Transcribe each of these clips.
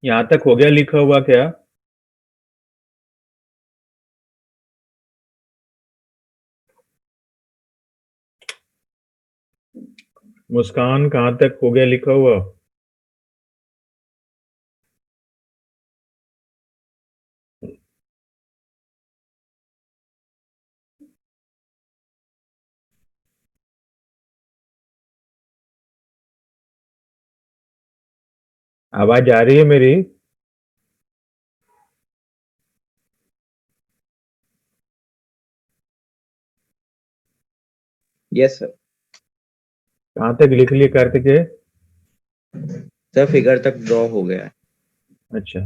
यहाँ तक हो गया लिखा हुआ क्या? मुस्कान, कहाँ तक हो गया लिखा हुआ? आवाज आ रही है मेरी? Yes sir. कहाँ तक लिख लिए कार्तिक? सर फिगर तक ड्रॉ हो गया है। अच्छा।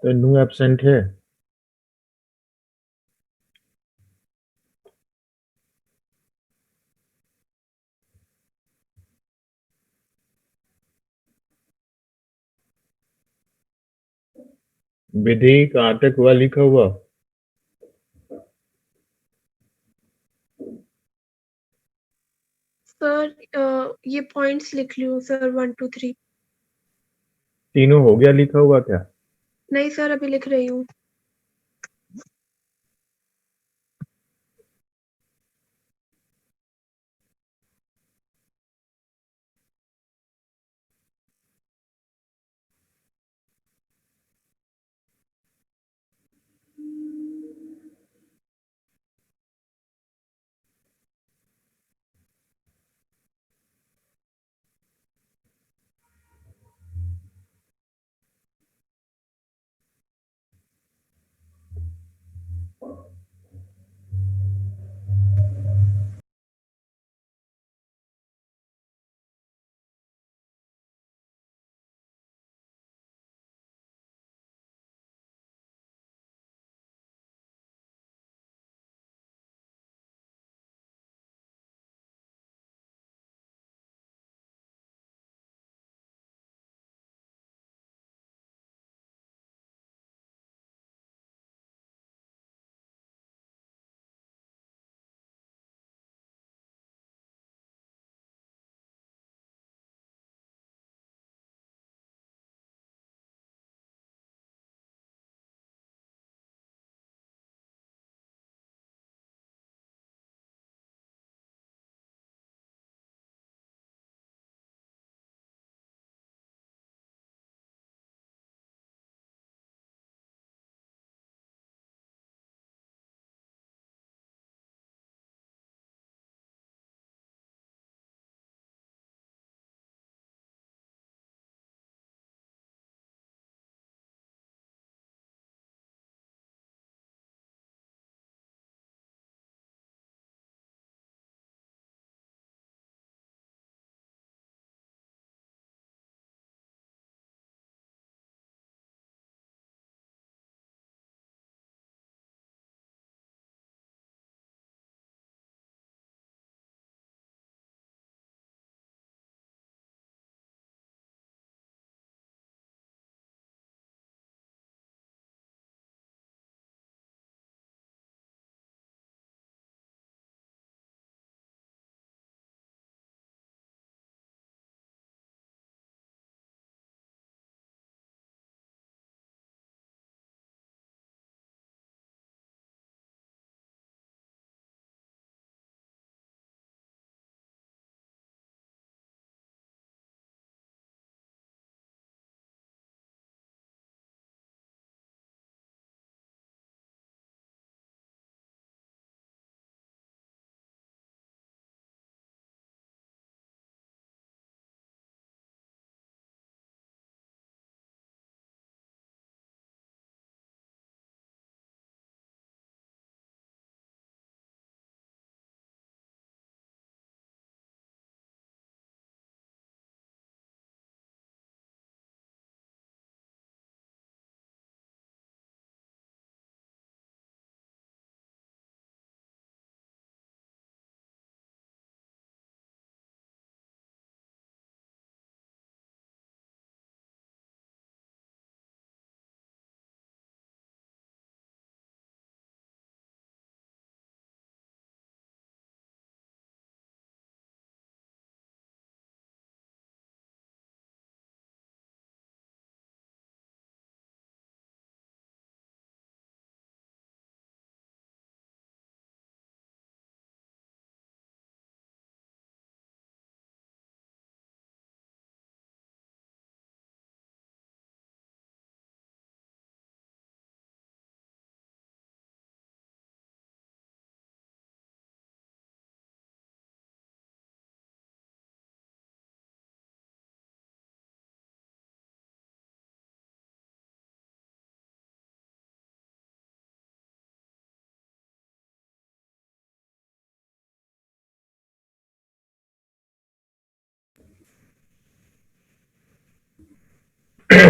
तो नू एब्सेंट है। विधि कहाँ तक हुआ लिखा हुआ? सर ये पॉइंट्स लिख लूँ सर, 1 2 3। तीनों हो गया लिखा हुआ क्या? नहीं सर, अभी लिख रही हूँ।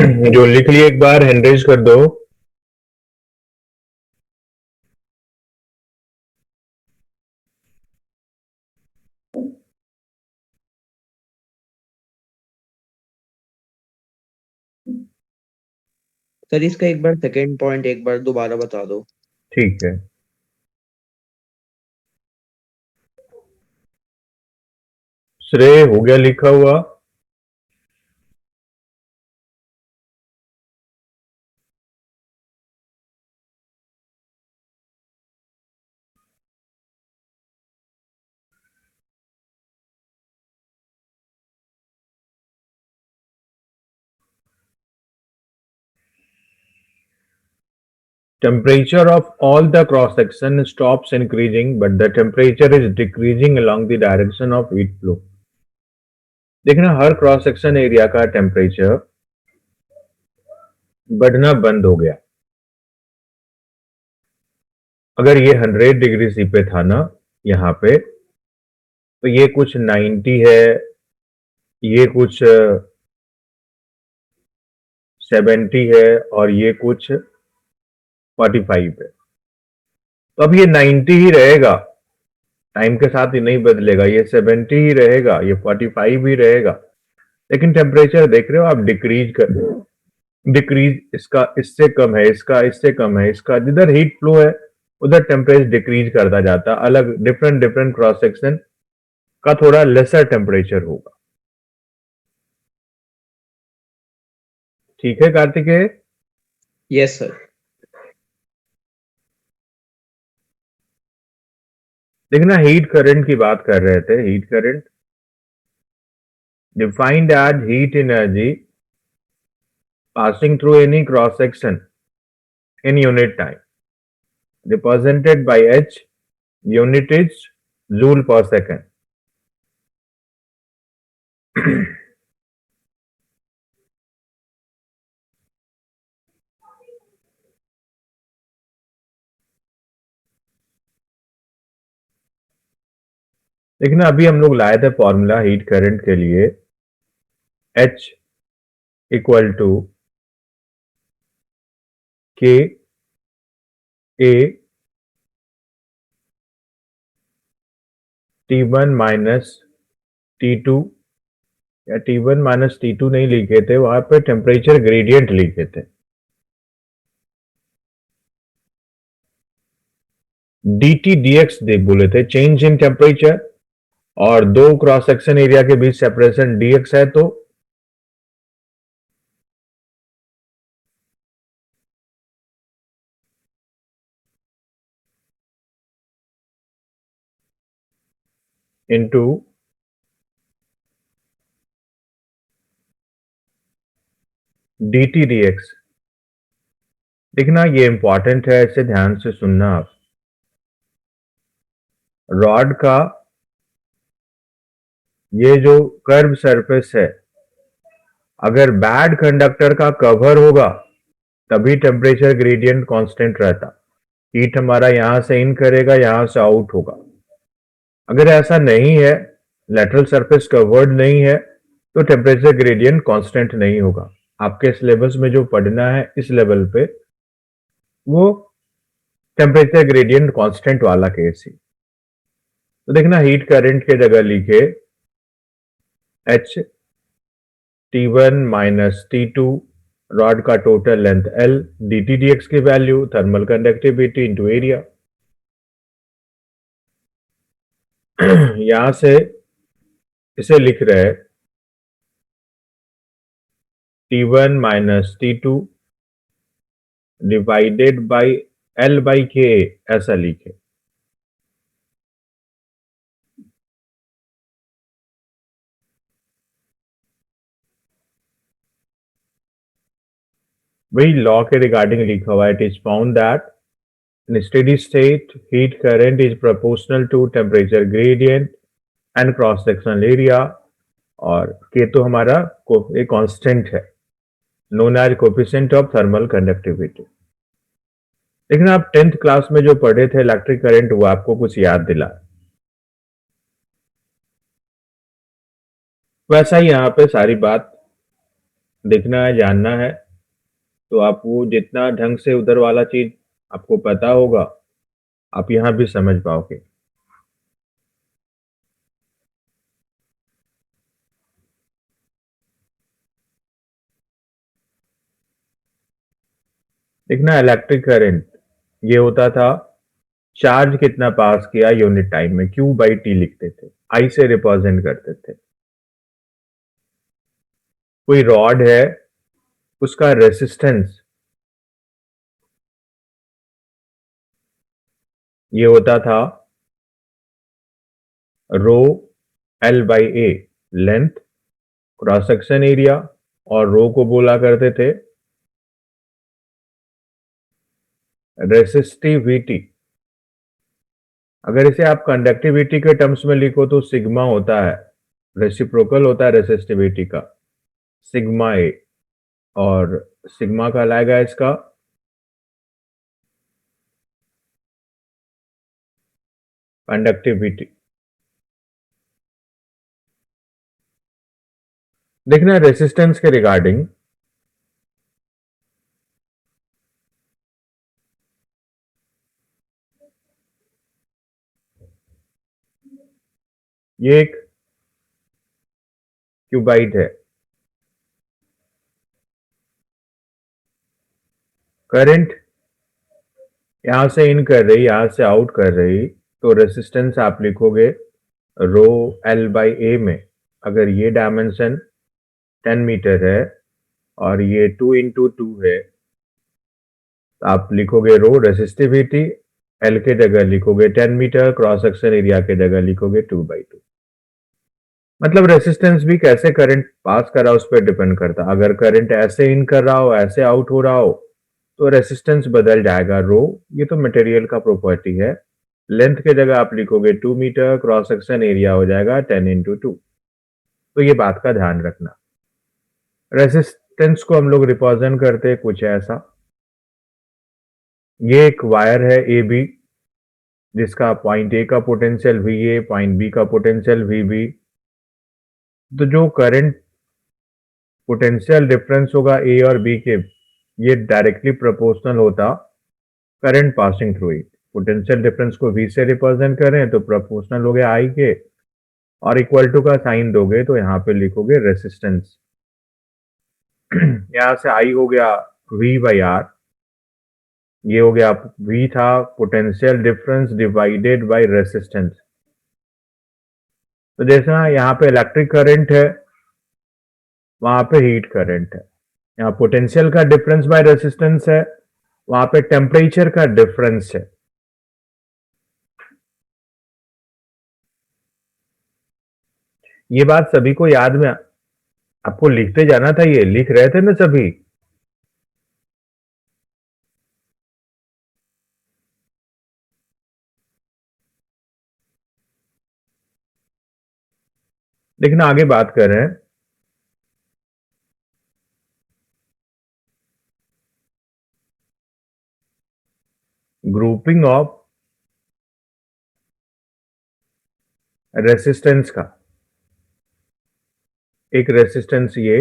जो लिख लिए एक बार हैंड रेज कर दो। सर इसका एक बार सेकंड पॉइंट एक बार दोबारा बता दो। ठीक है, श्रेय हो गया लिखा हुआ। Temperature of all the cross section stops increasing, but the temperature is decreasing along the direction of heat flow. देखना हर क्रॉस सेक्शन एरिया का टेम्परेचर बढ़ना बंद हो गया। अगर ये 100 डिग्री सी पे था ना यहाँ पे, तो ये कुछ 90 है, ये कुछ 70 है और ये कुछ 45 है। तो अब ये 90 ही रहेगा, टाइम के साथ ही नहीं बदलेगा, ये 70 ही रहेगा, ये 45 ही रहेगा। लेकिन टेम्परेचर देख रहे हो आप डिक्रीज इसका इससे कम है, इसका इससे कम है, इसका जिधर हीट फ्लो है उधर टेम्परेचर डिक्रीज करता जाता। अलग डिफरेंट क्रॉस सेक्शन का थोड़ा लेसर टेम्परेचर होगा। ठीक है कार्तिकेय? Yes sir. देखना हीट करंट की बात कर रहे थे। Heat current defined as heat energy passing through any cross section in unit time, represented by H. Unit is joule per second. देखना अभी हम लोग लाए थे फॉर्मूला हीट करंट के लिए, H equal to K A T1 minus T2, या T1 minus T2 नहीं लिखे थे, वहां पे टेम्परेचर ग्रेडियंट लिखे थे। dt dx दे बोले थे, चेंज इन टेम्परेचर, और दो क्रॉस सेक्शन एरिया के बीच सेपरेशन dx है, तो इनटू dt dx। देखना ये इंपॉर्टेंट है, इसे ध्यान से सुनना आप। रॉड का ये जो कर्व सरफेस है, अगर बैड कंडक्टर का कवर होगा तभी टेम्परेचर ग्रेडियंट कांस्टेंट रहता। हीट हमारा यहां से इन करेगा, यहां से आउट होगा। अगर ऐसा नहीं है, लेटरल सरफेस कवर्ड नहीं है, तो टेम्परेचर ग्रेडियंट कांस्टेंट नहीं होगा। आपके सिलेबस में जो पढ़ना है इस लेवल पे, वो टेम्परेचर ग्रेडियंट कांस्टेंट वाला केस ही। तो देखना हीट करंट के जगह लिखे H T1 minus T2, rod का total length L, dt dx की value thermal conductivity into area. यहां से इसे लिख रहे हैं T1 minus T2 divided by L by K, ऐसा लिखे। वही लॉ के रिगार्डिंग लिखा हुआ है। It is found that in steady state heat current is proportional to temperature gradient and cross sectional area, और K तो हमारा एक कांस्टेंट है, known as coefficient of thermal conductivity। लेकिन आप 10th क्लास में जो पढ़े थे इलेक्ट्रिक करंट, वो आपको कुछ याद दिला, वैसा ही यहाँ पे सारी बात देखना है, जानना है, तो आप वो जितना ढंग से उधर वाला चीज आपको पता होगा, आप यहाँ भी समझ पाओगे। देखना, इलेक्ट्रिक करंट ये होता था, चार्ज कितना पास किया यूनिट टाइम में, क्यू बाई टी लिखते थे, आई से रिप्रेजेंट करते थे। कोई रॉड है, उसका रेसिस्टेंस ये होता था rho L by A, length, cross section area, और रो को बोला करते थे रेसिस्टिविटी। अगर इसे आप कंडक्टिविटी के टर्म्स में लिखो तो सिग्मा होता है, रेसिप्रोकल होता है रेसिस्टिविटी का, सिग्मा ए, और सिग्मा कहलाएगा इसका कंडक्टिविटी। देखना रेसिस्टेंस के रिगार्डिंग, ये एक क्यूबाइट है, करंट यहां से इन कर रही, यहां से आउट कर रही, तो रेसिस्टेंस आप लिखोगे रो एल बाई ए में। अगर ये डायमेंशन 10 मीटर है और ये 2 इंटू 2 है, तो आप लिखोगे रो रेसिस्टिविटी, एल के जगह लिखोगे 10 मीटर, क्रॉस सेक्शन एरिया के जगह लिखोगे 2/2। मतलब रेसिस्टेंस भी कैसे करंट पास कर रहा है उस पर डिपेंड करता है। अगर करंट ऐसे इन कर रहा हो, ऐसे आउट हो रहा हो, तो रेसिस्टेंस बदल जाएगा रो। ये तो मटेरियल का प्रॉपर्टी है। लेंथ के जगह आप लिखोगे 2 मीटर, क्रॉस सेक्शन एरिया हो जाएगा 10 इंटू 2। तो ये बात का ध्यान रखना। रेसिस्टेंस को हम लोग रिप्रेजेंट करते हैं कुछ ऐसा, ये एक वायर है ए बी, जिसका पॉइंट ए का potential V A, point B का पोटेंशियल वी बी। तो जो करंट पोटेंशियल डिफरेंस होगा ए और बी के, ये डायरेक्टली प्रोपोर्शनल होता current passing through it. Potential difference को वी से रिप्रेजेंट करें तो प्रोपोर्शनल हो गया आई के, और इक्वल टू का साइन दोगे तो यहाँ पे लिखोगे रेसिस्टेंस। यहाँ से आई हो गया वी बाई आर, ये हो गया वी था potential difference divided by resistance. तो जैसा यहाँ पे इलेक्ट्रिक करंट है, वहां पे हीट करंट है। यहाँ पोटेंशियल का डिफरेंस बाय रेसिस्टेंस है, वहां पे टेम्परेचर का डिफरेंस है। ये बात सभी को याद में, आपको लिखते जाना था, ये लिख रहे थे ना सभी। देखना, आगे बात कर रहे हैं ग्रुपिंग ऑफ रेसिस्टेंस का। एक रेसिस्टेंस ये,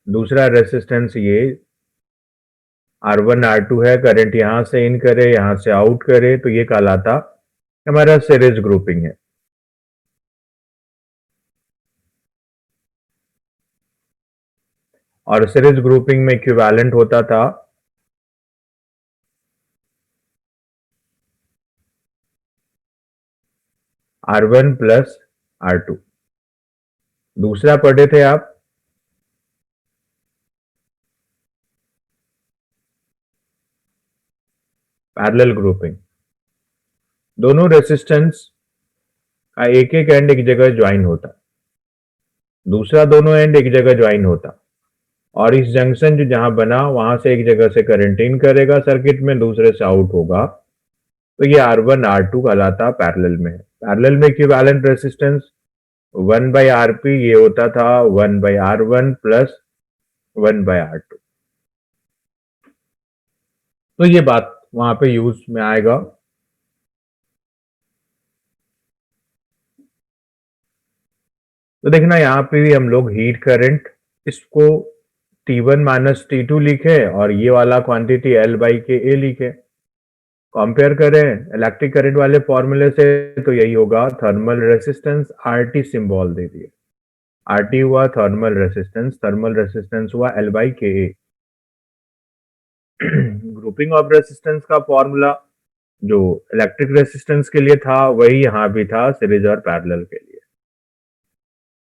दूसरा रेसिस्टेंस ये, R1 R2 है, करंट यहां से इन करे यहां से आउट करे, तो ये कहलाता हमारा सीरीज ग्रुपिंग है। और सीरीज ग्रुपिंग में इक्विवेलेंट होता था R1 प्लस R2। दूसरा पढ़े थे आप पैरेलल ग्रुपिंग। दोनों रेसिस्टेंस का एक एक एंड एक जगह ज्वाइन होता, दूसरा दोनों एंड एक जगह ज्वाइन होता, और इस जंक्शन जो जहां बना वहां से एक जगह से करंट इन करेगा सर्किट में, दूसरे से आउट होगा, तो ये R1 R2 कहलाता पैरेलल में है। पैरेलल में equivalent resistance 1 by R P, ये होता था 1 by R1 plus 1 by R2। तो ये बात वहां पे यूज में आएगा। तो देखना, यहां पे भी हम लोग हीट करंट इसको T1 माइनस T2 लिखे और ये वाला क्वांटिटी L बाई के ए लिखे। कंपेयर करें इलेक्ट्रिक करंट वाले फॉर्मूले से तो यही होगा, थर्मल रेसिस्टेंस RT सिंबल दे दिए। RT हुआ थर्मल रेसिस्टेंस हुआ L बाई के ए। ग्रुपिंग ऑफ रेसिस्टेंस का फॉर्मूला जो इलेक्ट्रिक रेसिस्टेंस के लिए था वही यहां भी था सीरीज और पैरेलल के लिए।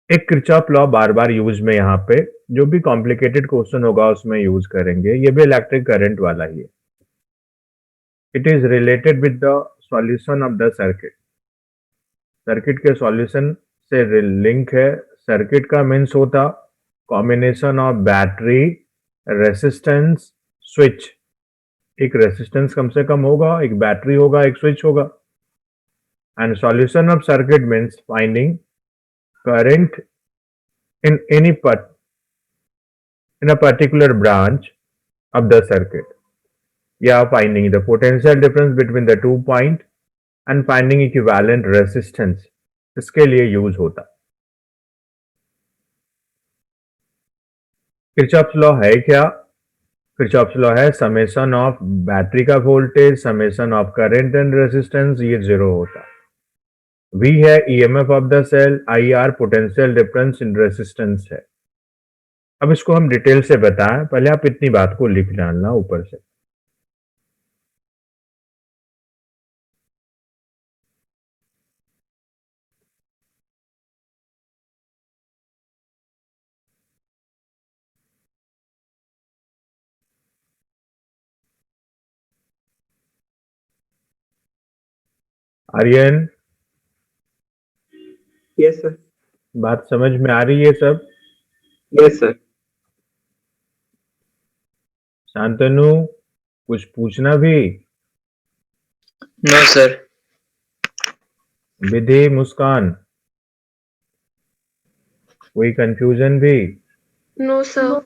एक किरचॉफ लॉ बार बार यूज में यहाँ पे जो भी कॉम्प्लिकेटेड क्वेश्चन होगा उसमें यूज करेंगे, ये भी इलेक्ट्रिक करंट वाला ही है। It is related with the solution of the circuit. Circuit के सॉल्यूशन से लिंक है। सर्किट का मीन्स होता combination of battery, resistance, switch. एक रेसिस्टेंस कम से कम होगा, एक बैटरी होगा, एक स्विच होगा। And solution of circuit means finding current in any in a particular branch of the circuit, या finding the potential difference between the 2 point and finding equivalent resistance, इसके लिए यूज होता। किरचॉफ्स लॉ है क्या? Kirchhoff's law है summation of battery का voltage, summation of current and resistance, ये zero होता। V है EMF ऑफ द सेल, IR potential difference in resistance है। अब इसको हम डिटेल से बताएं, पहले आप इतनी बात को लिख डालना ऊपर से। Aryan, yes sir. बात समझ में आ रही है सब? Yes sir. शांतनु, कुछ पूछना भी? No sir. विधि, मुस्कान, कोई कंफ्यूजन भी? No, sir.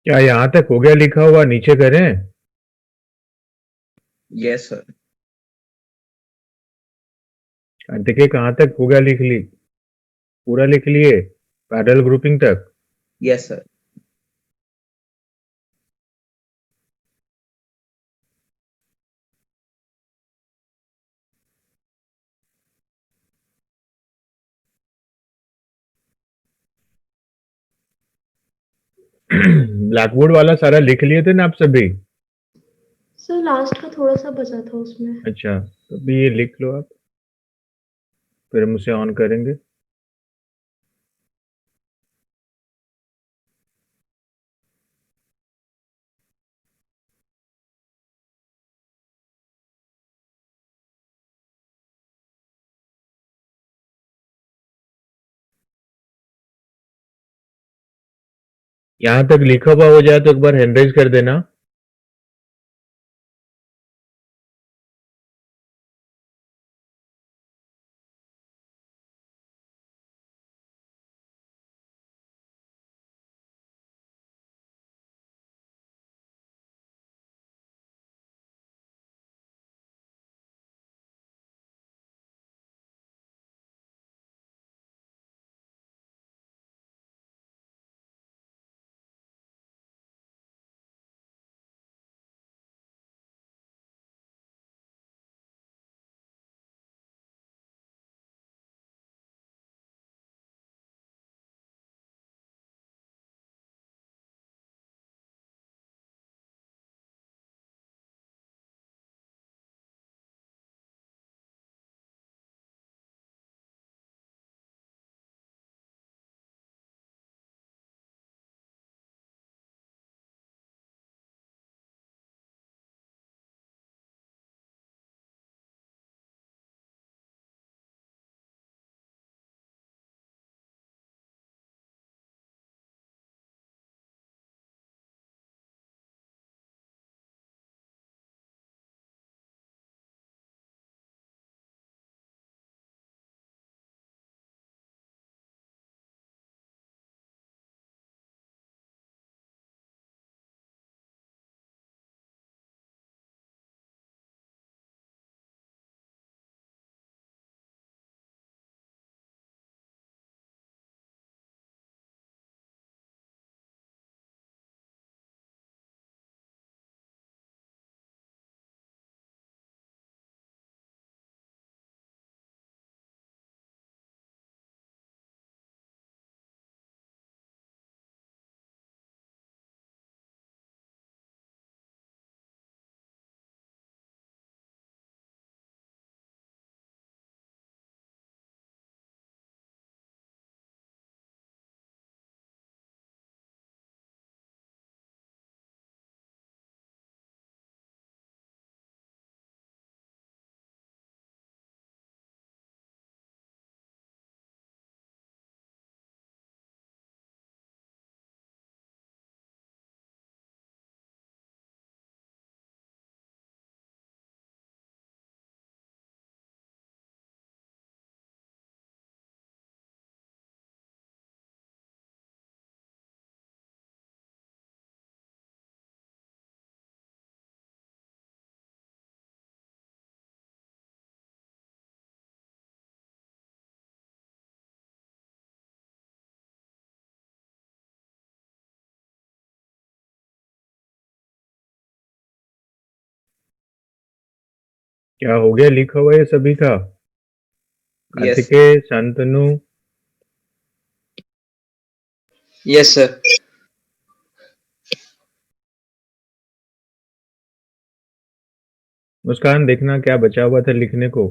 क्या यहाँ तक हो गया लिखा हुआ? नीचे करें? Yes sir. देखिए कहाँ तक हो गया लिख ली? पूरा लिख लिए पैरेलल ग्रुपिंग तक? Yes sir. ब्लैक बोर्ड वाला सारा लिख लिए थे ना आप सभी? सर लास्ट का थोड़ा सा बचा था उसमें। अच्छा, तो अभी ये लिख लो आप, फिर हम उसे ऑन करेंगे। यहाँ तक लिखा हुआ हो जाए तो एक बार हैंड रेज कर देना। क्या हो गया लिखा हुआ है सभी का? Yes. Kartikeya, Shantanu, yes sir. Muskan, देखना क्या बचा हुआ था लिखने को।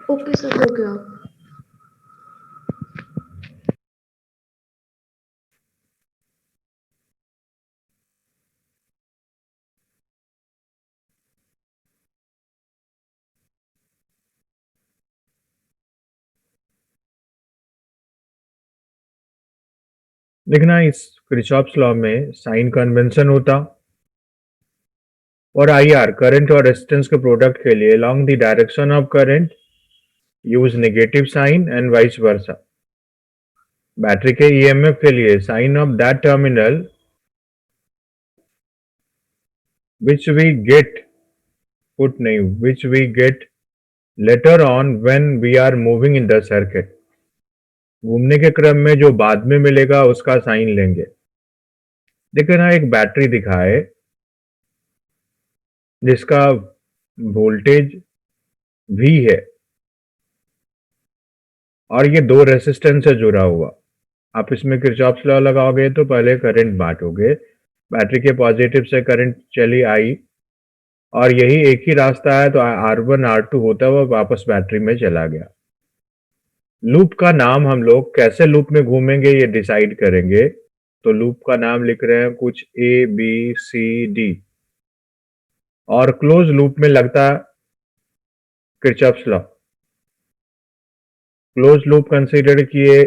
ओके सर, हो गया। देखना इस किरचॉफ्स लॉ में साइन कन्वेंशन होता और IR करंट और रेजिस्टेंस के प्रोडक्ट के लिए along the direction of current use negative sign and vice versa. Battery के ईएमएफ के लिए sign of that terminal which we get put नहीं which we get later on when we are moving in the circuit। घूमने के क्रम में जो बाद में मिलेगा उसका साइन लेंगे। देखो ना, एक बैटरी दिखाए जिसका वोल्टेज V है और ये दो रेसिस्टेंस से जुड़ा हुआ। आप इसमें किरचॉफ्स लॉ लगाओगे तो पहले करंट बांटोगे, बैटरी के पॉजिटिव से करंट चली आई और यही एक ही रास्ता है, तो R1 R2 होता हुआ वापस बैटरी में चला गया। लूप का नाम हम लोग कैसे लूप में घूमेंगे ये डिसाइड करेंगे। तो लूप का नाम लिख रहे हैं कुछ ABCD और क्लोज लूप में लगता Kirchhoff's law. Close loop consider किए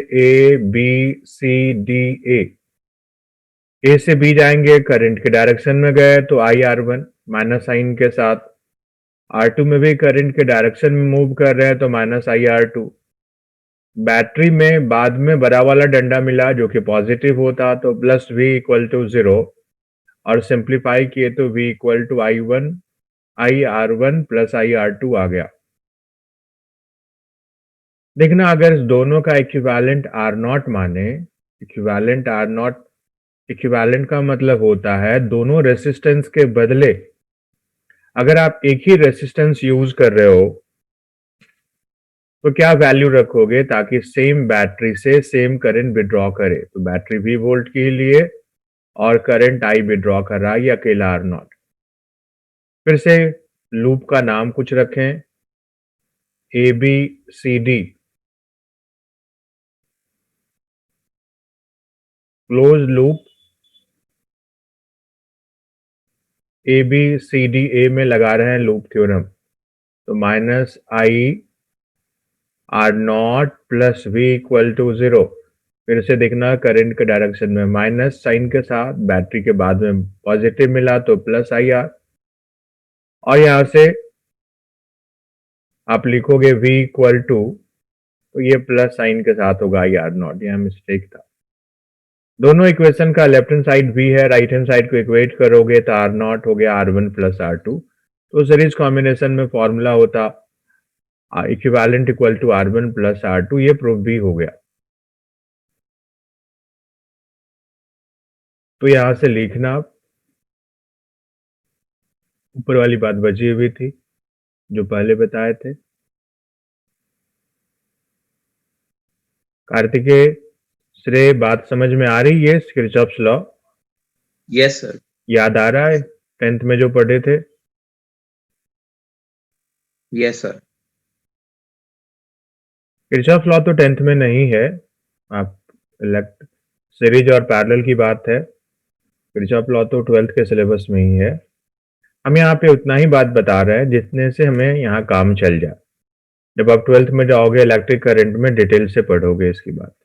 ABCDA। ए से बी जाएंगे, करंट के डायरेक्शन में गए तो IR1 माइनस साइन के साथ। R2 में भी करंट के डायरेक्शन में मूव कर रहे हैं तो माइनस IR2। बैटरी में बाद में बड़ा वाला डंडा मिला जो कि पॉजिटिव होता तो प्लस V इक्वल टू 0 और सिंप्लीफाई किए तो V equal to IR1 plus IR2 आ गया। देखना, अगर इस दोनों का इक्विवेलेंट R0 माने, इक्विवेलेंट का मतलब होता है दोनों रेसिस्टेंस के बदले अगर आप एक ही रेसिस्टेंस यूज कर रहे हो तो क्या वैल्यू रखोगे ताकि सेम बैटरी से सेम करंट विड्रॉ करे। तो बैटरी V वोल्ट के लिए और करंट I विड्रॉ कर रहा है ये अकेला R0। फिर से लूप का नाम कुछ रखें ABCD। क्लोज लूप ABCDA में लगा रहे हैं लूप थ्योरम, तो minus IR0 plus V equal to 0। फिर से देखना करंट के डायरेक्शन में माइनस साइन के साथ, बैटरी के बाद में पॉजिटिव मिला तो प्लस IR और यहां से आप लिखोगे V इक्वल टू, तो ये प्लस साइन के साथ होगा IR0। यहां मिस्टेक था। दोनों इक्वेशन का लेफ्ट हैंड साइड V है, राइट हैंड साइड को इक्वेट करोगे तो R0 हो गया R1 प्लस R2। तो सीरीज कॉम्बिनेशन में फॉर्मूला होता equivalent equal to R1 plus R2। ये प्रूफ भी हो गया। तो यहां से लिखना, ऊपर वाली बात बची हुई थी जो पहले बताए थे। कार्तिकेय, श्रेय, बात समझ में आ रही है किरचॉफ्स लॉ? Yes sir. याद आ रहा है 10th में जो पढ़े थे? Yes sir. किरचॉफ्स लॉ तो 10th में नहीं है, आप सीरीज और पैरेलल की बात है। किरचॉफ लॉ तो 12th के सिलेबस में ही है। हम यहाँ पे उतना ही बात बता रहे हैं जितने से हमें यहाँ काम चल जाए। जब आप 12th में जाओगे इलेक्ट्रिक करंट में डिटेल से पढ़ोगे इसकी बात।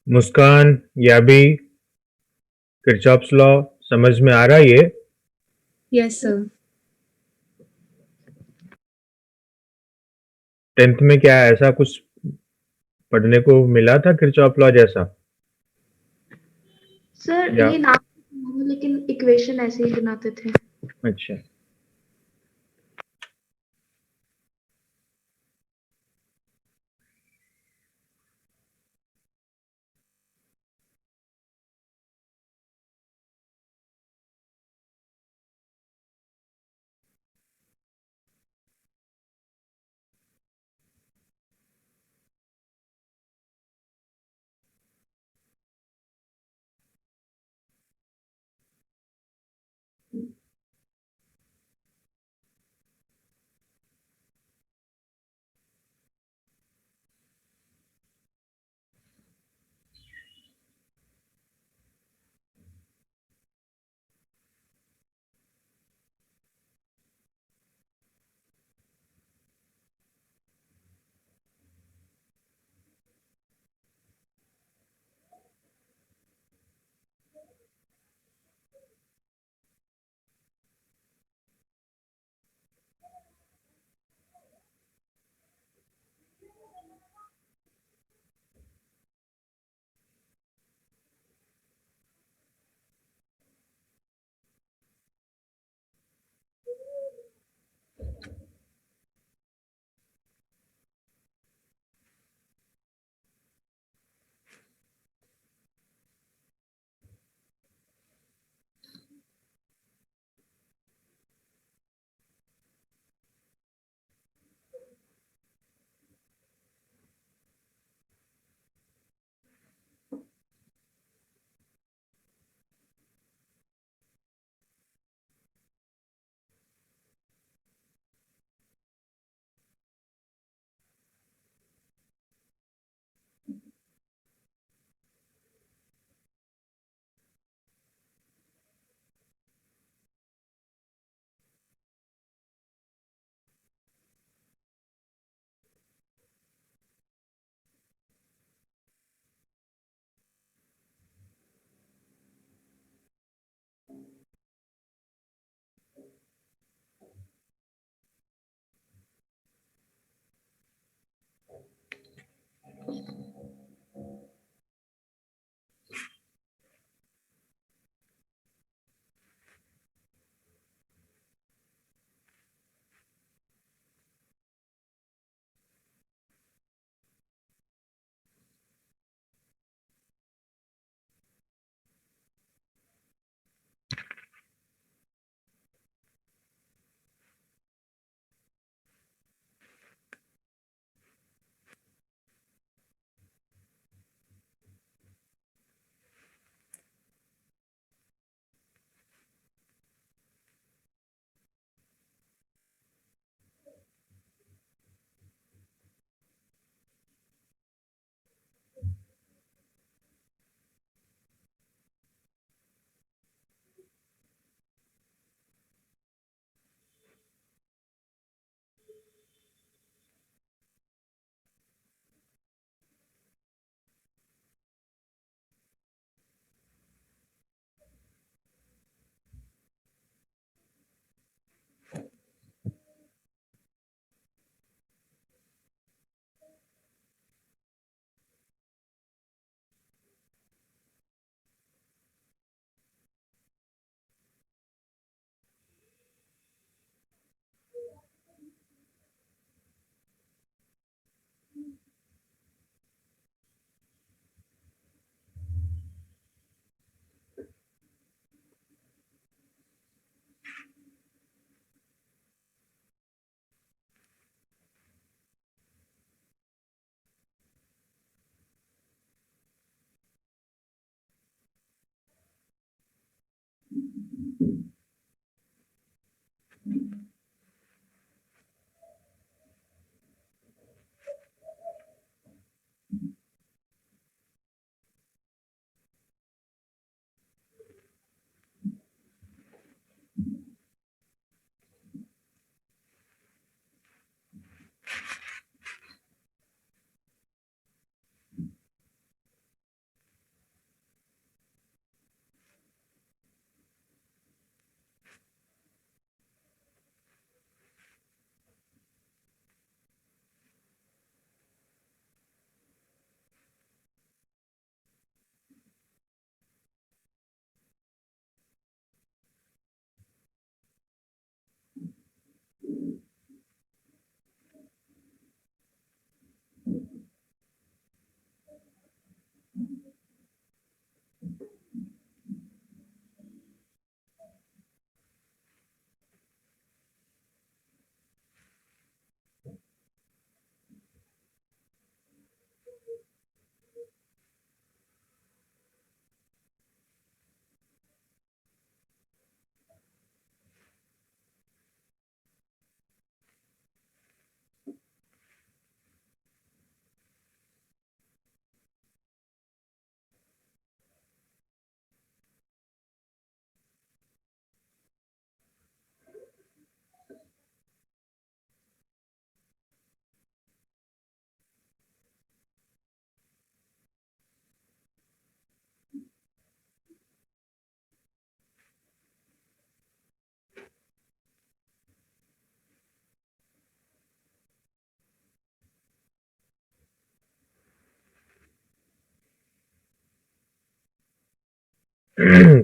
मुस्कान, या भी किरचॉफ्स लॉ समझ में आ रहा है ये? Yes sir. 10th में क्या ऐसा कुछ पढ़ने को मिला था किरचॉफ लॉ जैसा? सर या ये नाम लेकिन इक्वेशन ऐसे ही बनाते थे। अच्छा,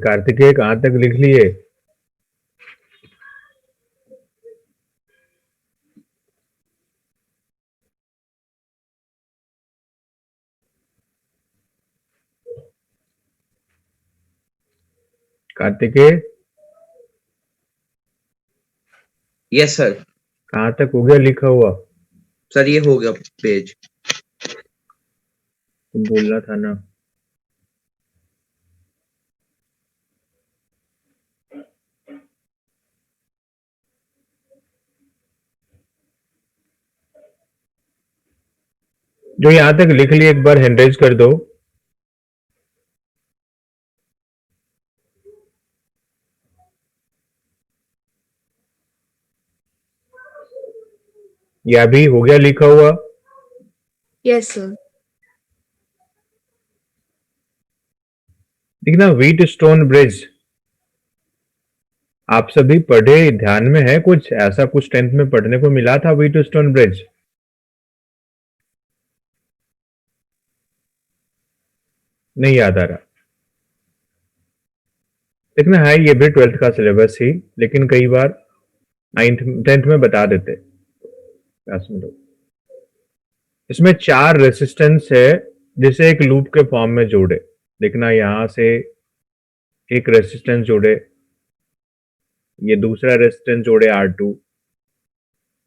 कार्तिकेय कहाँ तक लिख लिए? Kartikeya yes sir. कहाँ तक हो गया लिखा हुआ? सर ये हो गया पेज। तुम बोलना था ना। जो यहां तक लिख लिए एक बार हैंड रेज कर दो। या भी हो गया लिखा हुआ? Yes, sir. देखना व्हीट स्टोन ब्रिज आप सभी पढ़े, ध्यान में है कुछ ऐसा? कुछ 10th में पढ़ने को मिला था व्हीट स्टोन ब्रिज? नहीं याद आ रहा। देखना है ये भी 12th का सिलेबस ही, लेकिन कई बार 10th में बता देते क्लास में लोग। इसमें 4 रेसिस्टेंस है जिसे एक लूप के फॉर्म में जोड़े। देखना यहां से एक रेसिस्टेंस जोड़े, ये दूसरा रेसिस्टेंस जोड़े R2,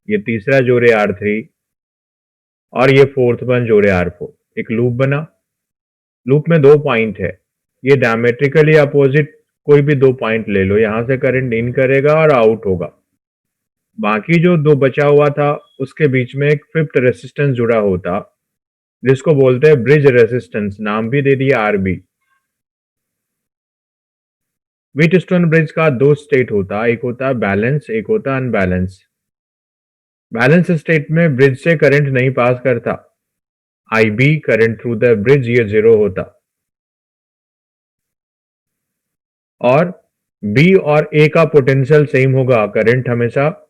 ये तीसरा जोड़े R3 और ये फोर्थ वन जोड़े R4। एक लूप बना। लूप में 2 पॉइंट है, ये डायमेट्रिकली अपोजिट कोई भी 2 पॉइंट ले लो, यहां से करंट इन करेगा और आउट होगा। बाकी जो 2 बचा हुआ था उसके बीच में एक 5th रेसिस्टेंस जुड़ा होता जिसको बोलते हैं ब्रिज रेसिस्टेंस, नाम भी दे दिया RB। व्हीटस्टोन ब्रिज का 2 स्टेट होता, एक होता बैलेंस, एक होता अनबैलेंस। बैलेंस स्टेट में ब्रिज से करंट नहीं पास करता, IB current through the bridge ये 0 होता, और B और A का पोटेंशियल सेम होगा। करंट हमेशा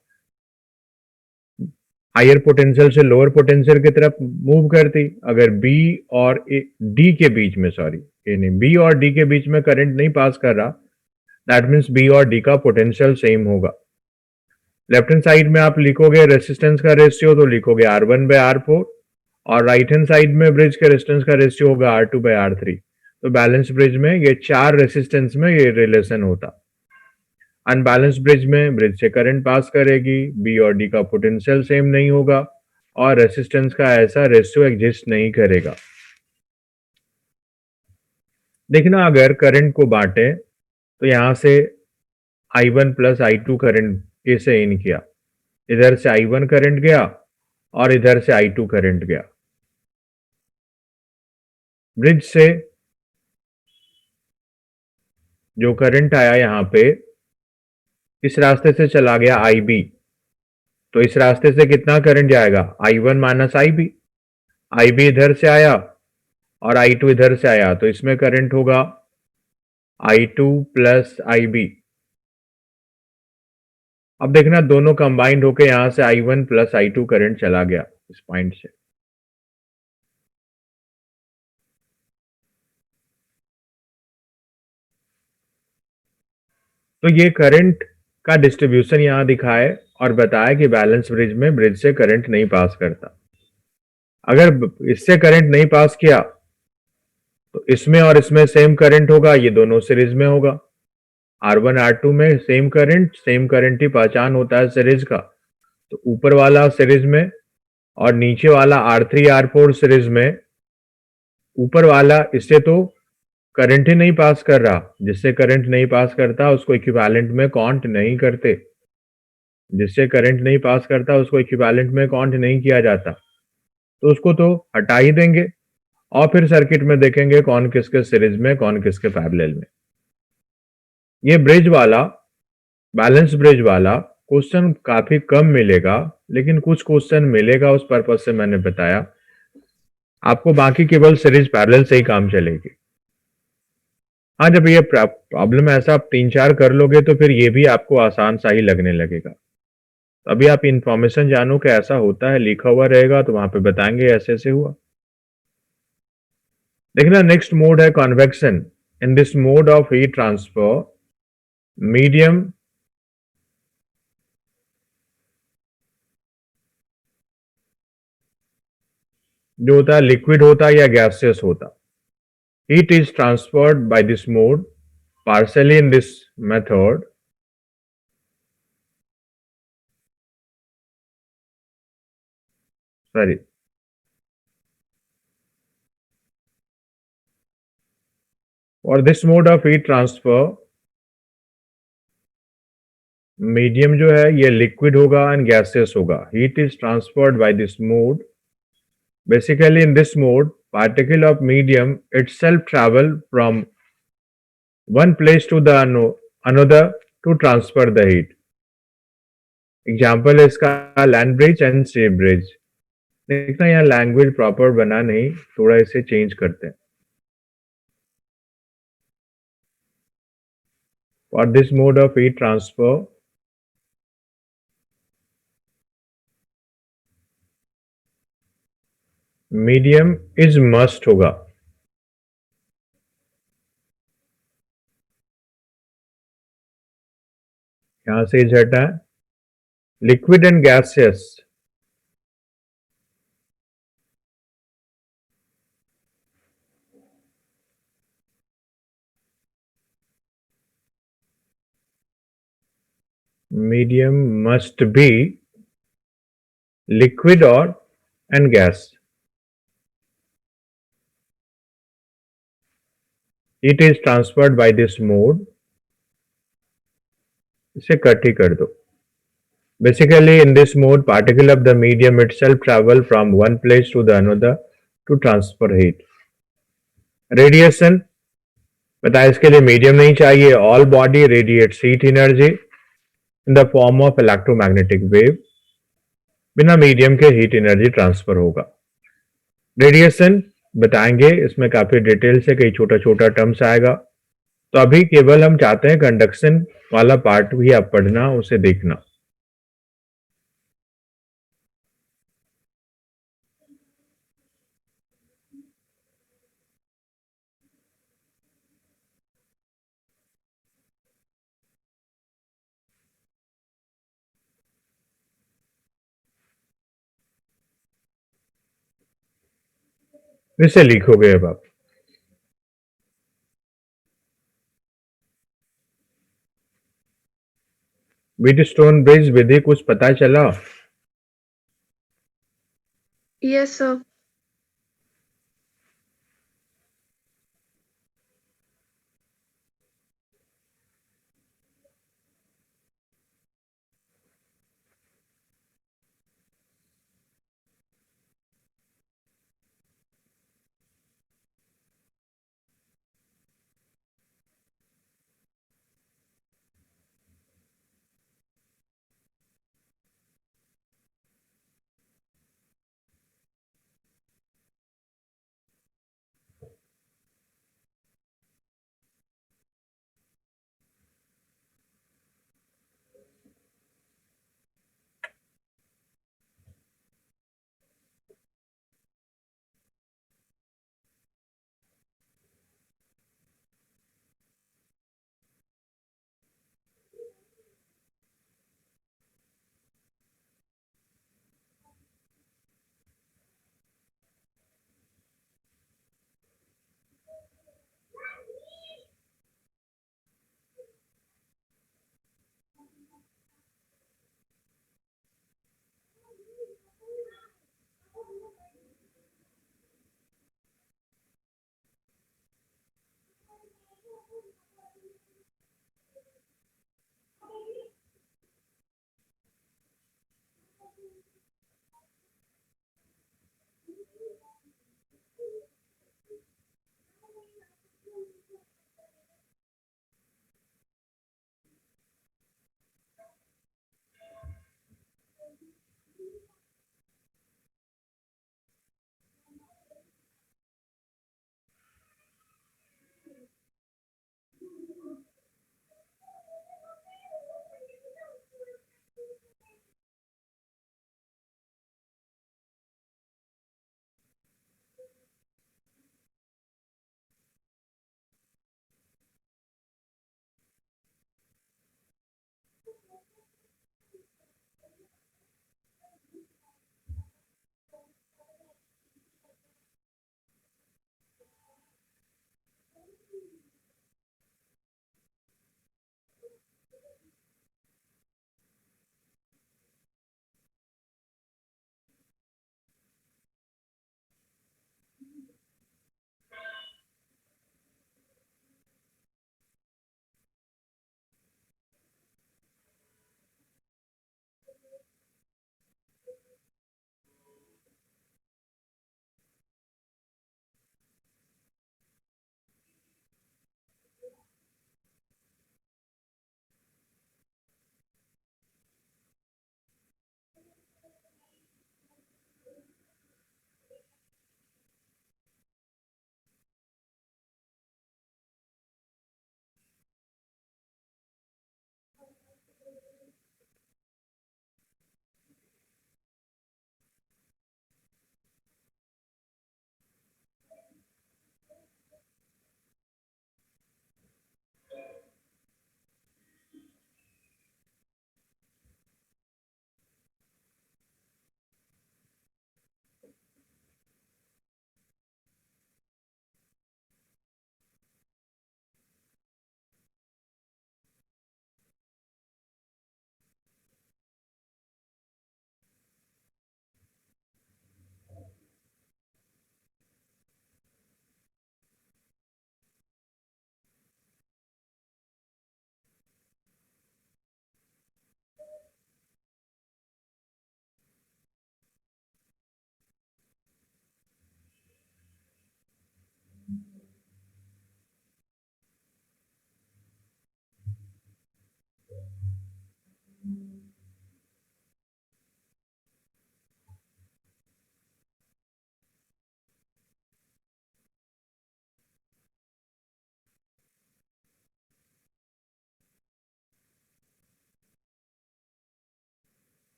हायर पोटेंशियल से लोअर पोटेंशियल की तरफ मूव करती। अगर B और D के बीच में, सॉरी ये नहीं, B और D के बीच में करंट नहीं पास कर रहा, दैट मीन्स B और D का पोटेंशियल सेम होगा। लेफ्ट हैंड साइड में आप लिखोगे रेसिस्टेंस का रेशियो तो लिखोगे R1/R4, और राइट हैंड साइड में ब्रिज के रेजिस्टेंस का रेशियो होगा R2/R3। तो बैलेंस ब्रिज में ये 4 रेसिस्टेंस में ये रिलेशन होता। अनबैलेंस ब्रिज में ब्रिज से करंट पास करेगी, B और D का पोटेंशियल सेम नहीं होगा और रेसिस्टेंस का ऐसा रेशियो एग्जिस्ट नहीं करेगा। देखना अगर करंट को बांटे तो यहां से I1 प्लस I2 करंट कैसे इन किया, इधर से I1 करंट गया और इधर से I2 करंट गया। ब्रिज से जो करंट आया यहां पे इस रास्ते से चला गया IB, तो इस रास्ते से कितना करंट जाएगा, I1 माइनस IB। IB इधर से आया और I2 इधर से आया, तो इसमें करंट होगा I2 प्लस IB। अब देखना दोनों कंबाइंड होके यहां से I1 प्लस I2 करंट चला गया इस पॉइंट से। तो ये करंट का डिस्ट्रीब्यूशन यहां दिखाए और बताया कि बैलेंस ब्रिज में ब्रिज से करंट नहीं पास करता। अगर इससे करंट नहीं पास किया तो इसमें और इसमें सेम करंट होगा, ये दोनों सीरीज में होगा। R1 R2 में सेम करंट ही पहचान होता है सीरीज का, तो ऊपर वाला सीरीज में और नीचे वाला R3 R4 सीरीज में। ऊपर वाला इससे तो करंट ही नहीं पास कर रहा, जिससे करंट नहीं पास करता उसको इक्विवेलेंट में काउंट नहीं करते, जिससे करंट नहीं पास करता उसको इक्विवेलेंट में काउंट नहीं किया जाता, तो उसको तो हटा ही देंगे और फिर सर्किट में देखेंगे कौन किसके सीरीज में कौन किसके पैरेलल में। ये ब्रिज वाला, बैलेंस ब्रिज वाला क्वेश्चन काफी कम मिलेगा, लेकिन कुछ क्वेश्चन मिलेगा, उस पर्पज से मैंने बताया आपको। बाकी केवल सीरीज पैरेलल से ही काम चलेगी। हाँ, जब ये प्रॉब्लम ऐसा आप 3-4 कर लोगे तो फिर ये भी आपको आसान सा ही लगने लगेगा। अभी आप इंफॉर्मेशन जानो कि ऐसा होता है, लिखा हुआ रहेगा तो वहां पे बताएंगे ऐसे ऐसे हुआ। देखना नेक्स्ट मोड है convection. In this mode of heat transfer medium जो होता है लिक्विड होता है या गैसियस होता, heat is transferred by this mode partially in this method for this mode of heat transfer medium जो है ये लिक्विड होगा एंड गैसियस होगा। Heat is transferred by this mode. Basically in this mode particle of medium itself travel from one place to the another to transfer the heat। Example है इसका land bridge and sea bridge. देखना यहाँ language proper बना नहीं, थोड़ा इसे change करते हैं। For this mode of heat transfer medium is must होगा। यहां से इज हटा है। Liquid and gaseous medium must be liquid or and gas। It is transferred by this mode। इसे कट ही कर दो। Basically in this mode particle of the medium itself travel from one place to the another to transfer heat। Radiation बताया इसके लिए medium नहीं चाहिए। All body radiates heat energy in the form of electromagnetic wave. बिना medium के heat energy transfer होगा। Radiation बताएंगे, इसमें काफी डिटेल से कई छोटा छोटा टर्म्स आएगा, तो अभी केवल हम चाहते हैं कंडक्शन वाला पार्ट भी आप पढ़ना, उसे देखना। इसे लिखोगे अब आप। व्हीटस्टोन ब्रिज विधि कुछ पता चला? Yes, sir.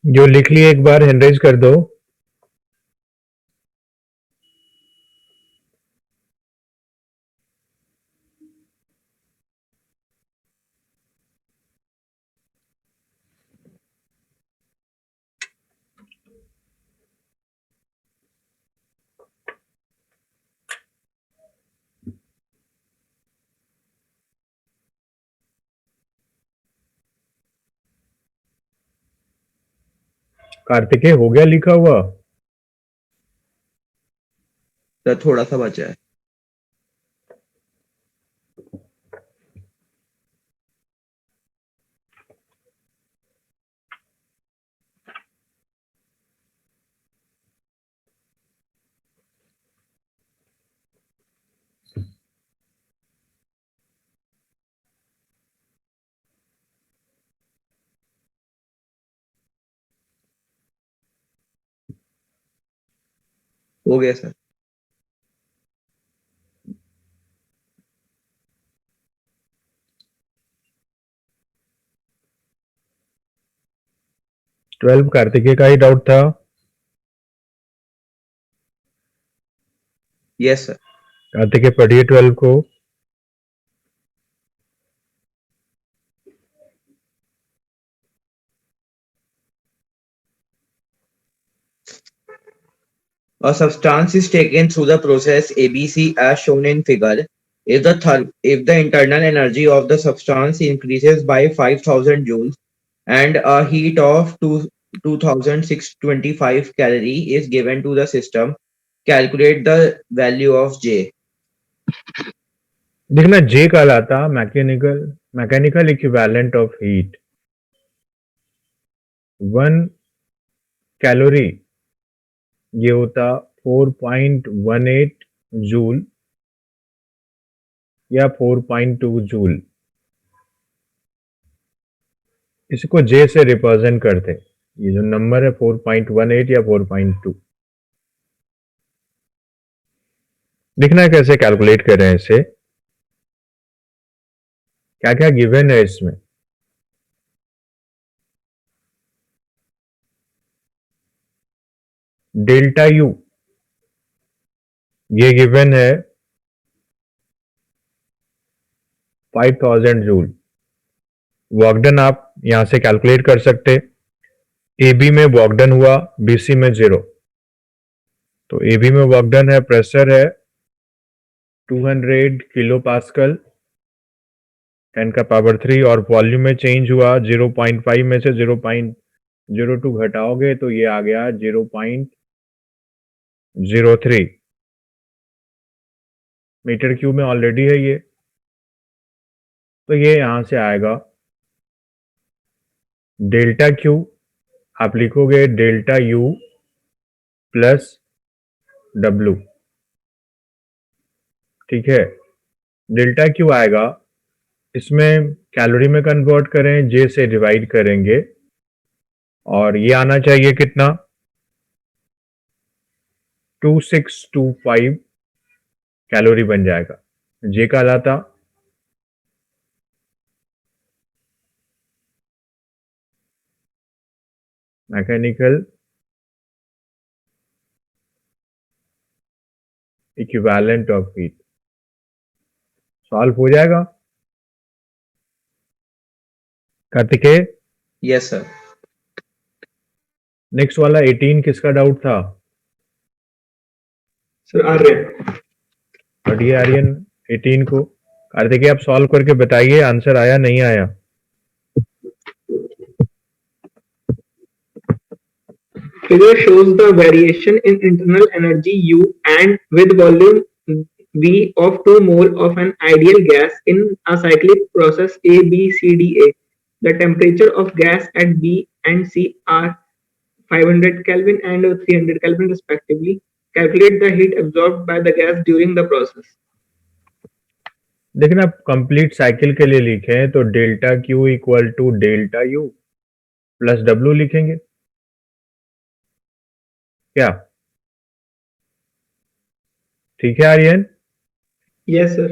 जो लिख लिए एक बार हैंड रेज कर दो। कार्तिकेय हो गया लिखा हुआ? सर थोड़ा सा बचा है। हो गया सर। ट्वेल्व कार्तिकेय का ही डाउट था। Yes sir. कार्तिकेय पढ़िए 12 को। A substance is taken through the process ABC as shown in figure. If the internal energy of the substance increases by 5,000 joules and a heat of 2,625 calorie is given to the system, calculate the value of J. देखना J कहलाता mechanical equivalent of heat. 1 calorie ये होता 4.18 joule या 4.2 joule. इसको J से represent करते, ये जो नंबर है 4.18 या 4.2। देखना है कैसे कैलकुलेट कर रहे हैं इसे, क्या क्या गिवन है इसमें। डेल्टा यू ये गिवन है 5000 जूल। वर्क डन आप यहां से कैलकुलेट कर सकते। ए बी में वर्क डन हुआ, BC में 0। तो ए बी में वर्क डन है, प्रेशर है 200 किलो पास्कल 10 का पावर 3 और वॉल्यूम में चेंज हुआ 0.5 में से 0.02 घटाओगे तो ये आ गया 0.03 मीटर क्यूब में ऑलरेडी है ये। तो ये यहां से आएगा डेल्टा क्यू, आप लिखोगे डेल्टा यू प्लस डब्लू। ठीक है, डेल्टा क्यू आएगा, इसमें कैलोरी में कन्वर्ट करें, जे से डिवाइड करेंगे और ये आना चाहिए कितना 2625 कैलोरी बन जाएगा। जे कहलाता mechanical equivalent of heat. Solve हो जाएगा कार्तिकेय? Yes sir. नेक्स्ट वाला 18 किसका डाउट था? सर आर्यन। पढ़िए आर्यन 18 को। कार्तिकेय आप सॉल्व करके बताइए आंसर आया नहीं आया। Figure shows the variation in internal energy U and with volume V of 2 mole of an ideal gas in a cyclic process ABCDA. The temperature of gas at B and C are 500 Kelvin and 300 Kelvin respectively. Calculate the heat absorbed by the gas during the process. देखना complete cycle के लिए लिखे हैं तो delta Q equal to delta U plus W लिखेंगे क्या? ठीक है Aryan? Yes, sir.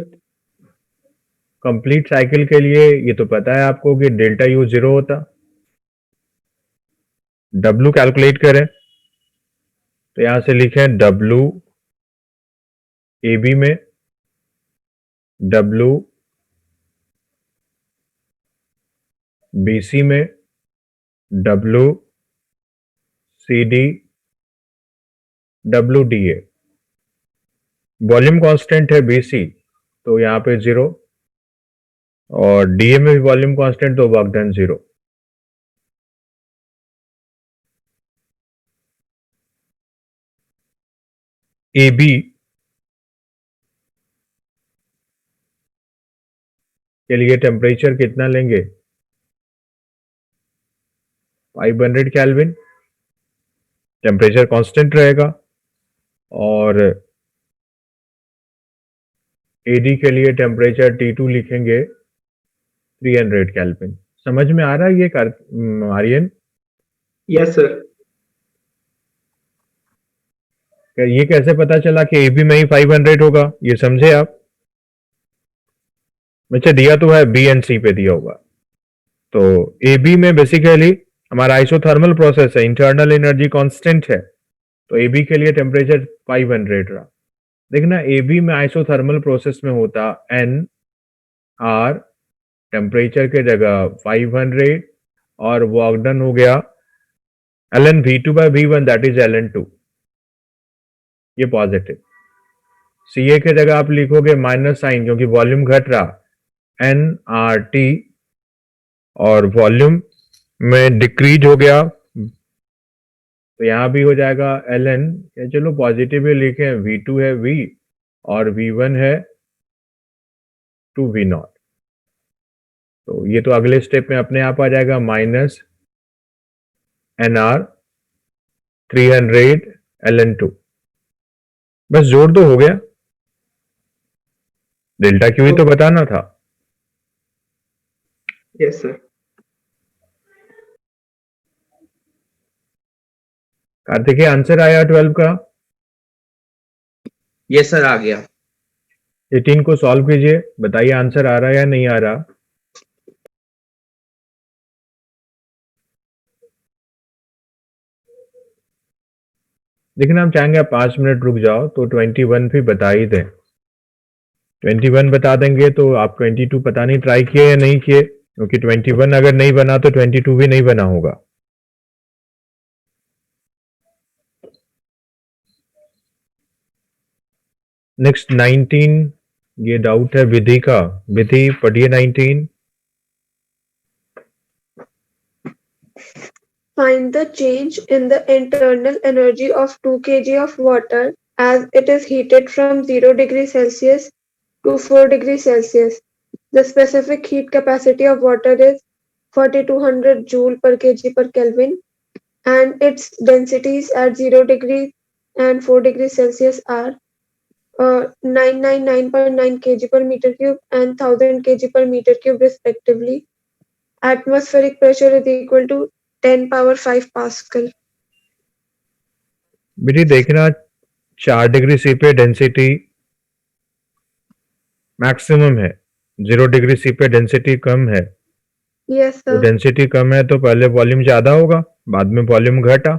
Complete cycle के लिए ये तो पता है आपको कि डेल्टा यू 0 होता। W कैलकुलेट करें तो यहां से लिखें W AB में, W BC में, W CD, WDA। Volume constant है BC तो यहाँ पे 0 और DA में भी वॉल्यूम कांस्टेंट तो वर्क डन 0। AB के लिए टेम्परेचर कितना लेंगे 500 केल्विन, टेम्परेचर कांस्टेंट रहेगा। और AD के लिए टेम्परेचर T2 लिखेंगे 300 केल्विन। समझ में आ रहा है ये आर्यन? Yes, sir. ये कैसे पता चला कि AB में ही 500 होगा, ये समझे आप? मुझे दिया तो है B एंड C पे दिया हुआ। तो AB में बेसिकली हमारा आइसोथर्मल प्रोसेस है, इंटरनल एनर्जी कांस्टेंट है, तो AB के लिए टेम्परेचर 500 रहा। देखना AB में आइसोथर्मल प्रोसेस में होता NR टेम्परेचर के जगह 500 और वर्क डन हो गया ln V2 by V1 that is ln2, ये पॉजिटिव। CA के जगह आप लिखोगे माइनस साइन क्योंकि वॉल्यूम घट रहा nRT और वॉल्यूम में डिक्रीज हो गया तो यहां भी हो जाएगा ln, या चलो पॉजिटिव ही लिखें, V2 है V और V1 है 2V0। तो ये तो अगले स्टेप में अपने आप आ जाएगा माइनस NR 300 ln2। बस जोड़ दो, हो गया। डेल्टा क्यू ही तो बताना था। Yes, sir. कार्तिकेय आंसर आया 12 का? यस सर, आ गया। 18 को सॉल्व कीजिए, बताइए आंसर आ रहा है या नहीं आ रहा। लेकिन हम चाहेंगे आप 5 मिनट रुक जाओ तो 21 भी बता ही दें। 21 बता देंगे तो आप 22 पता नहीं ट्राई किए या नहीं किए, क्योंकि 21 अगर नहीं बना तो 22 भी नहीं बना होगा। नेक्स्ट 19, ये डाउट है विधि का। विधि पढ़िए 19। Find the change in the internal energy of 2 kg of water as it is heated from 0 degrees Celsius to 4 degrees Celsius. The specific heat capacity of water is 4200 joule per kg per Kelvin and its densities at 0 degrees and 4 degrees Celsius are 999.9 kg per meter cube and 1000 kg per meter cube respectively. Atmospheric pressure is equal to 10 power 5 Pascal. विधि देखना 4 degree C पे density maximum है, 0 degree C पे density कम है। Yes तो sir. Density कम है तो पहले volume ज्यादा होगा, बाद में वॉल्यूम घटा।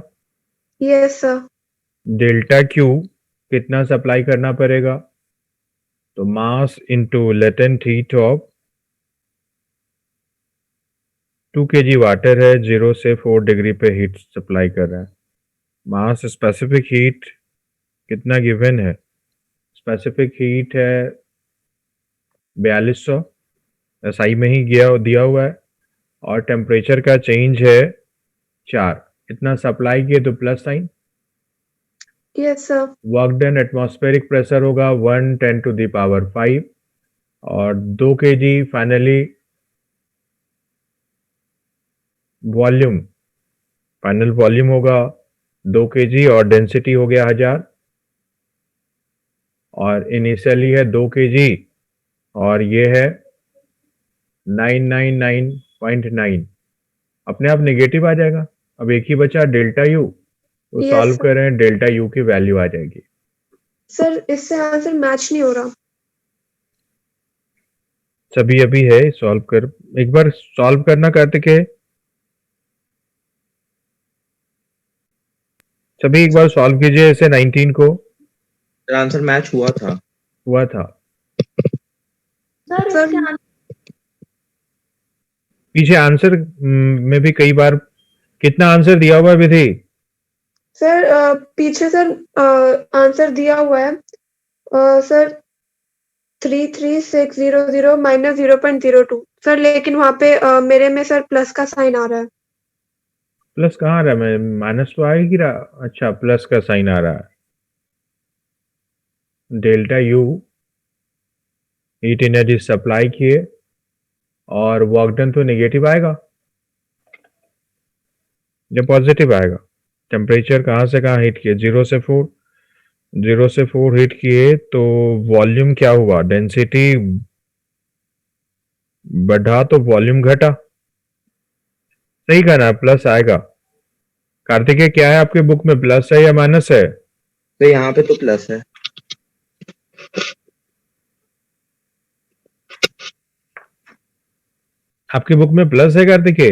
Yes sir. डेल्टा क्यू कितना सप्लाई करना पड़ेगा, तो mass into latent heat of 2 kg water है, 0 से 4 डिग्री पे हीट सप्लाई कर रहा है। मास स्पेसिफिक हीट कितना गिवन है, स्पेसिफिक हीट है 4200 SI में ही दिया हुआ है और टेम्परेचर का चेंज है 4, इतना सप्लाई किए तो plus sign. Yes sir. Work done atmospheric pressure होगा 110 to the power 5 और 2 kg finally volume, final volume होगा 2 kg और डेंसिटी हो गया 1000 और इनिशियली है 2 kg और ये है 999.9। अपने आप नेगेटिव आ जाएगा। अब एक ही बचा डेल्टा यू, तो Yes, सॉल्व sir. करें, डेल्टा यू की वैल्यू आ जाएगी। सर इससे आंसर मैच नहीं हो रहा। सभी अभी है, सॉल्व कर, एक बार सॉल्व करना करते के सभी एक बार सॉल्व कीजिए इसे 19 को। आंसर मैच हुआ था। हुआ था। सर पीछे आंसर में भी कई बार कितना आंसर दिया हुआ है विधि? सर पीछे सर आंसर दिया हुआ है सर 33600 माइनस 0.02 सर, लेकिन वहाँ पे मेरे में सर प्लस का साइन आ रहा है। प्लस कहाँ आ रहा है? मैं माइनस तो आ ही रहा। अच्छा, प्लस का साइन आ रहा है। Delta U heat energy supply किए और वर्क डन तो नेगेटिव आएगा या पॉजिटिव आएगा? टेम्परेचर कहाँ से कहाँ हीट किए? 0 से 4, 0 से 4 हीट किए तो वॉल्यूम क्या हुआ? डेंसिटी बढ़ा तो वॉल्यूम घटा। सही कहना, प्लस आएगा। कार्तिकेय, क्या है आपके बुक में, प्लस है या माइनस है? तो यहाँ पे तो प्लस है। आपकी बुक में प्लस है कार्तिकेय?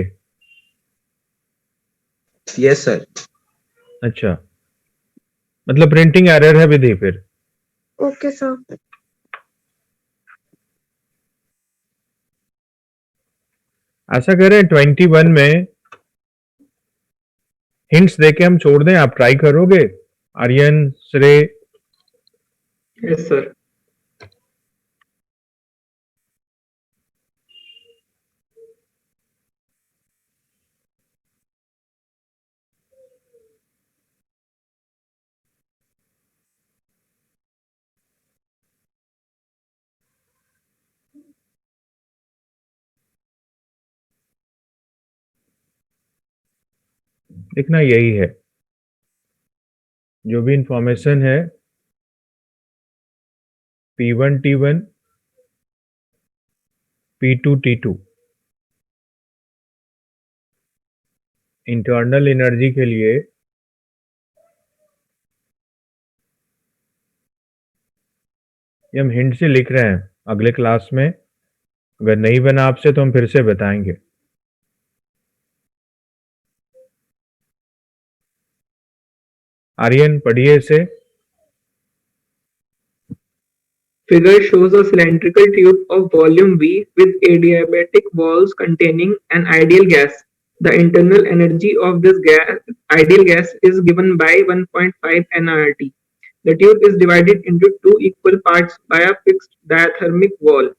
Yes sir. अच्छा, मतलब प्रिंटिंग एरर है विधि फिर। Okay sir. ऐसा करें 21 में हिंट्स देके हम छोड़ दें, आप ट्राई करोगे? आर्यन, श्रेय, Yes, sir. लिखना यही है, जो भी इंफॉर्मेशन है P1 T1 P2 T2 internal energy के लिए ये हम हिंट से लिख रहे हैं। अगले क्लास में अगर नहीं बना आपसे तो हम फिर से बताएंगे। आर्यन, पढ़िए इसे। Figure shows a cylindrical tube of volume V with adiabatic walls containing an ideal gas. The internal energy of this ideal gas is given by 1.5 nRT. The tube is divided into two equal parts by a fixed diathermic wall.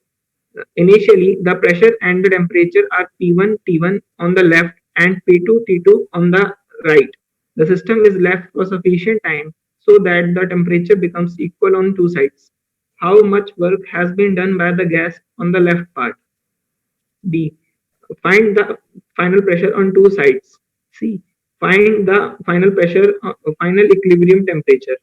Initially, the pressure and the temperature are P1 T1 on the left and P2 T2 on the right. The system is left for sufficient time so that the temperature becomes equal on two sides. How much work has been done by the gas on the left part? D. Find the final pressure on two sides. C. Find the final pressure, final equilibrium temperature.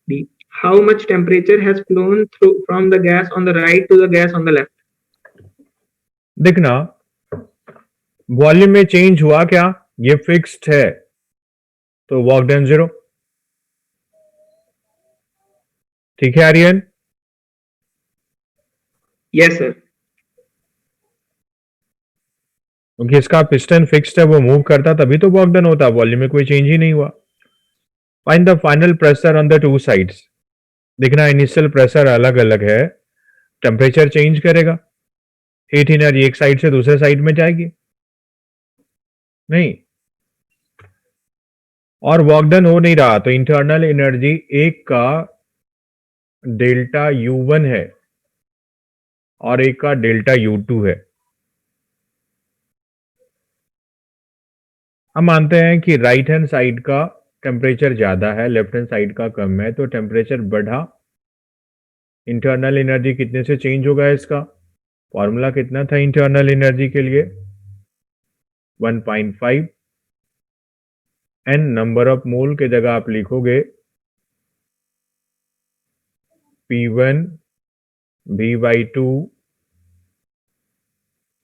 D. How much temperature has flown through from the gas on the right to the gas on the left? देखना, volume में change हुआ क्या? ये fixed है तो work done 0। ठीक है Aryan? Yes, sir. क्योंकि इसका पिस्टन फिक्स्ड है, वो मूव करता तभी तो वर्क डन होता, वॉल्यूम में कोई चेंज ही नहीं हुआ। Find the final pressure on the two sides. देखना, इनिशियल प्रेशर अलग अलग है, टेम्परेचर चेंज करेगा, हीट एनर्जी एक साइड से दूसरे साइड में जाएगी नहीं, और वर्क डन हो नहीं रहा, तो इंटरनल एनर्जी एक का डेल्टा U1 है और एक का डेल्टा U2 है। हम मानते हैं कि राइट हैंड साइड का टेम्परेचर ज्यादा है, लेफ्ट हैंड साइड का कम है, तो टेम्परेचर बढ़ा। इंटरनल एनर्जी कितने से चेंज होगा? इसका फॉर्मूला कितना था इंटरनल एनर्जी के लिए? 1.5 एन नंबर ऑफ मोल के जगह आप लिखोगे P1 V/2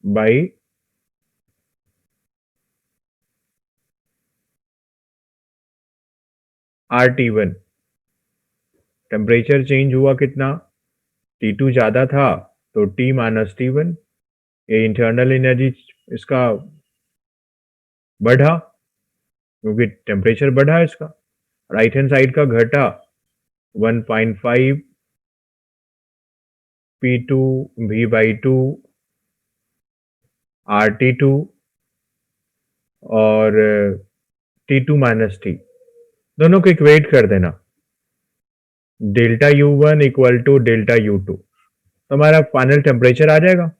by RT1। Temperature change हुआ कितना? T2 ज्यादा था तो T माइनस T1। ये इंटरनल एनर्जी इसका बढ़ा क्योंकि टेम्परेचर बढ़ा इसका। राइट हैंड साइड का घटा 1.5 P2 V/2 RT2 और T2 माइनस T, दोनों को इक्वेट कर देना, delta U1 equal to delta U2, तो हमारा फाइनल टेम्परेचर आ जाएगा।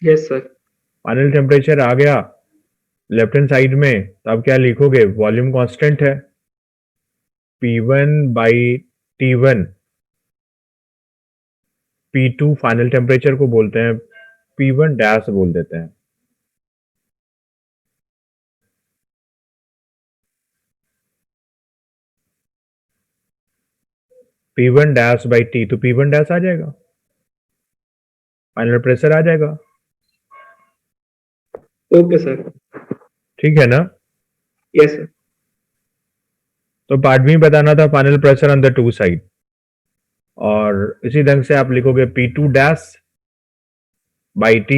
Yes sir. फाइनल टेम्परेचर आ गया लेफ्ट हैंड साइड में, तो आप क्या लिखोगे, वॉल्यूम कांस्टेंट है P1/T1, P2 फाइनल टेम्परेचर को बोलते हैं, P1 डैश बोल देते हैं। P1 डैश बाई T, तो P1 डैश आ जाएगा, फाइनल प्रेशर आ जाएगा। Okay sir. ठीक है ना? Yes sir. तो पार्ट भी बताना था final pressure on the two side, और इसी ढंग से आप लिखोगे P2 dash by T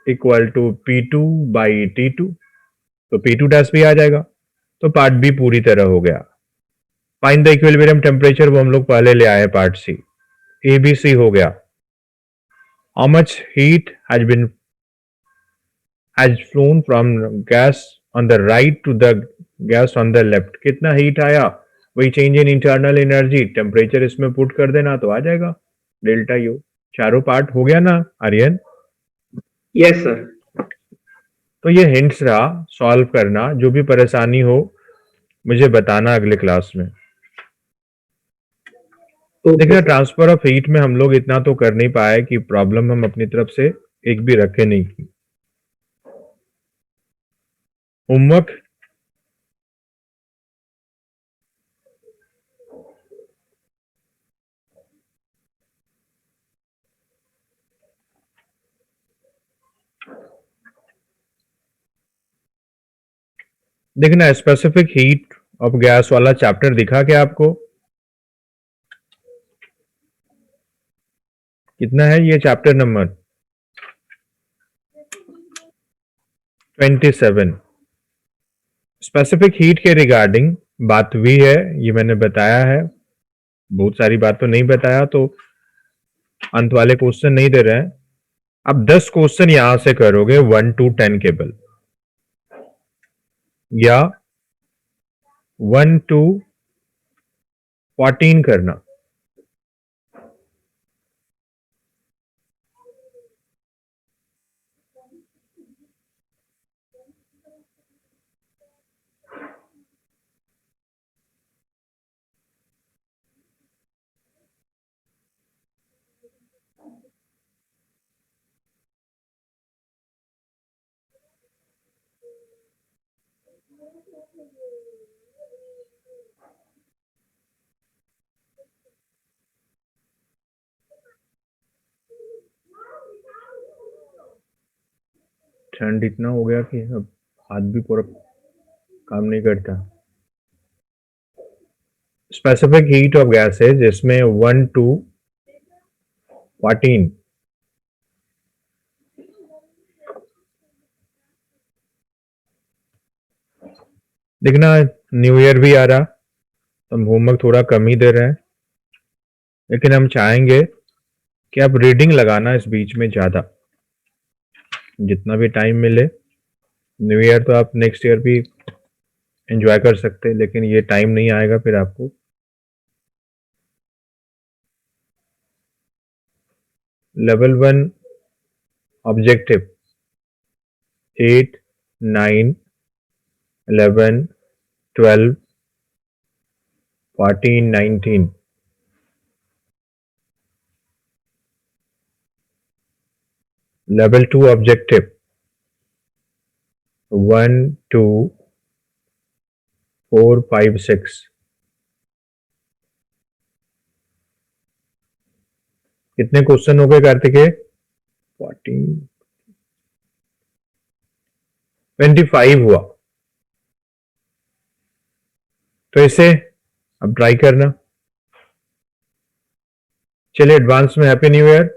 equal to P2 by T2, तो P2 डैश भी आ जाएगा। तो पार्ट बी पूरी तरह हो गया। फाइंड द इक्विलिब्रियम टेम्परेचर, वो हम लोग पहले ले आए पार्ट सी। ABC हो गया, how much heat has flown from gas on the right to the gas on the left, कितना हीट आया, वही change in internal energy, temperature इसमें पुट कर देना तो आ जाएगा डेल्टा यू। चारों पार्ट हो गया ना आर्यन? Yes sir. तो ये हिंट्स रहा, सॉल्व करना, जो भी परेशानी हो मुझे बताना अगले क्लास में। देखिए ट्रांसफर ऑफ हीट में हम लोग इतना तो कर नहीं पाए कि प्रॉब्लम हम अपनी तरफ से एक भी रखे नहीं की। होमवर्क देखना, स्पेसिफिक हीट ऑफ गैस वाला चैप्टर दिखा क्या आपको? कितना है ये चैप्टर नंबर? 27। स्पेसिफिक हीट के रिगार्डिंग बात हुई है, ये मैंने बताया है, बहुत सारी बात तो नहीं बताया, तो अंत वाले क्वेश्चन नहीं दे रहे हैं। अब 10 क्वेश्चन यहां से करोगे 1 to 10 केबल, या 1 to 14 करना। ठंड इतना हो गया कि अब हाथ भी पूरा काम नहीं करता। स्पेसिफिक हीट ऑफ गैसेज, इसमें 1 to 14। देखना न्यू ईयर भी आ रहा, तो हम होमवर्क थोड़ा कम ही दे रहे हैं, लेकिन हम चाहेंगे कि आप रीडिंग लगाना इस बीच में ज्यादा, जितना भी टाइम मिले। न्यू ईयर तो आप नेक्स्ट ईयर भी एंजॉय कर सकते हैं, लेकिन ये टाइम नहीं आएगा फिर आपको। Level 1 objective 8, 9, 11, 12, 14, 19। Level 2 objective 1, 2, 4, 5, 6। कितने क्वेश्चन हो गए कार्तिकेय? 14, 25 हुआ। तो इसे अब ट्राई करना। चलिए एडवांस में हैप्पी न्यू ईयर।